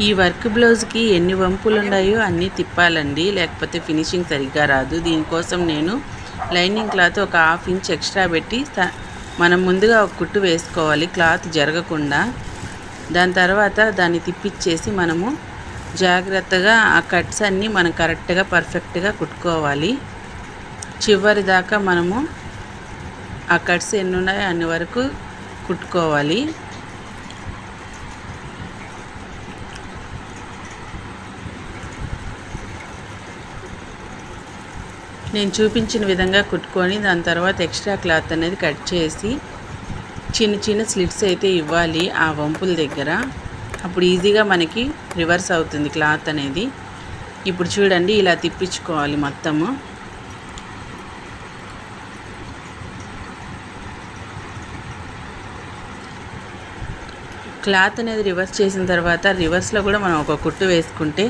ఈ వర్క్ బ్లౌజ్కి ఎన్ని వంపులు ఉన్నాయో అన్నీ తిప్పాలండి, లేకపోతే ఫినిషింగ్ సరిగ్గా రాదు. దీనికోసం నేను లైనింగ్ క్లాత్ ఒక 1/2 ఇంచ్ ఎక్స్ట్రా పెట్టి మనం ముందుగా ఒక కుట్టు వేసుకోవాలి క్లాత్ జరగకుండా. దాని తర్వాత దాన్ని తిప్పిచ్చేసి మనము జాగ్రత్తగా ఆ కట్స్ అన్నీ మనం కరెక్ట్గా పర్ఫెక్ట్గా కుట్టుకోవాలి. చివరి దాకా మనము ఆ కట్స్ ఎన్ని ఉన్నాయో అన్ని వరకు కుట్టుకోవాలి. నేను చూపించిన విధంగా కుట్టుకొని దాని తర్వాత ఎక్స్ట్రా క్లాత్ అనేది కట్ చేసి చిన్న చిన్న స్లిట్స్ అయితే ఇవ్వాలి ఆ వంపుల దగ్గర. అప్పుడు ఈజీగా మనకి రివర్స్ అవుతుంది క్లాత్ అనేది. ఇప్పుడు చూడండి, ఇలా తిప్పించుకోవాలి మొత్తము. క్లాత్ అనేది రివర్స్ చేసిన తర్వాత రివర్స్లో కూడా మనం ఒక కుట్టు వేసుకుంటే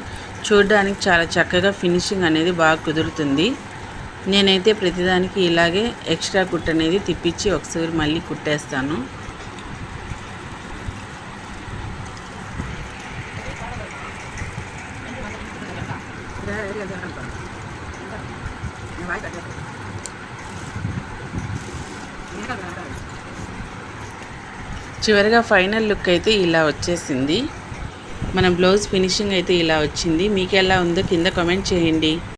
చూడడానికి చాలా చక్కగా ఫినిషింగ్ అనేది బాగా కుదురుతుంది. నేనైతే ప్రతిదానికి ఇలాగే ఎక్స్ట్రా కుట్టు అనేది తిప్పించి ఒకసారి మళ్ళీ కుట్టేస్తాను. చివరిగా ఫైనల్ లుక్ అయితే ఇలా వచ్చేసింది. మన బ్లౌజ్ ఫినిషింగ్ అయితే ఇలా వచ్చింది. మీకు ఎలా ఉందో కింద కామెంట్ చేయండి.